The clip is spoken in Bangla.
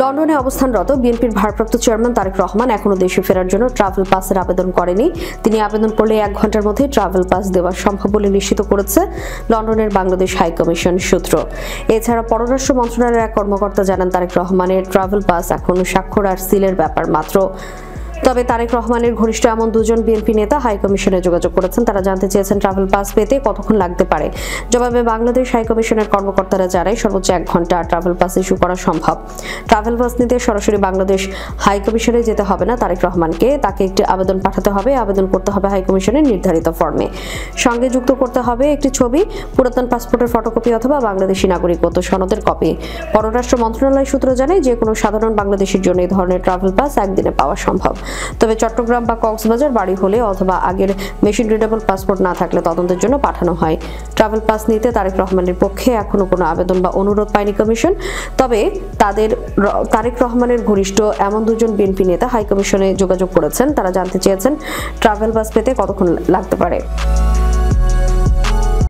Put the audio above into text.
লন্ডনে অবস্থানরত বিএনপির ভারপ্রাপ্ত চেয়ারম্যান তারেক রহমান এখনো দেশে ফেরার জন্য ট্রাভেল পাসের আবেদন করেনি। তিনি আবেদন করলে 1 ঘন্টার মধ্যে ট্রাভেল পাস দেওয়া সম্ভব বলে নিশ্চিত করেছে লন্ডনের বাংলাদেশ হাই কমিশন সূত্র। এছাড়া পররাষ্ট্র মন্ত্রণালয়ের এক কর্মকর্তা জানান, তারেক রহমানের ট্রাভেল পাস এখনো স্বাক্ষর আর সিলের ব্যাপার মাত্র। তবে তারেক রহমানের ঘনিষ্ঠ এমন দুজন বিএনপি নেতা হাই কমিশনে যোগাযোগ করেছেন। তারা জানতে চেয়েছেন ট্রাভেল পাস পেতে কতক্ষণ লাগতে পারে। জবাবে বাংলাদেশ হাই কমিশনের কর্মকর্তারা জানায়, সর্বোচ্চ 1 ঘন্টা ট্রাভেল পাস ইস্যু করা সম্ভব। ট্রাভেল পাস নিতে সরাসরি বাংলাদেশ হাই কমিশনে যেতে হবে না তারেক রহমানকে, তাকে একটি আবেদন পাঠাতে হবে। আবেদন করতে হবে হাই কমিশনের নির্ধারিত ফর্মে। সঙ্গে যুক্ত করতে হবে একটি ছবি, পুরাতন পাসপোর্টের ফটোকপি অথবা বাংলাদেশি নাগরিকত্ব সনদের কপি। পররাষ্ট্র মন্ত্রণালয় সূত্র জানায়, যে কোনো সাধারণ বাংলাদেশের জন্য এই ধরনের ট্রাভেল পাস একদিনে পাওয়া সম্ভব। তবে চট্টগ্রাম বা কক্সবাজার বাড়ি হলে অথবা আগের মেশিন রিডেবল পাসপোর্ট না থাকলে তদন্তের জন্য পাঠানো হয়। ট্রাভেল পাস নিতে তারেক রহমানের পক্ষে এখনো কোনো আবেদন বা অনুরোধ পায়নি কমিশন। তবে তারেক রহমানের ঘনিষ্ঠ এমন দুজন বিএনপি নেতা হাই কমিশনে যোগাযোগ করেছেন। তারা জানতে চেয়েছেন ট্রাভেল পাস পেতে কতক্ষণ লাগতে পারে।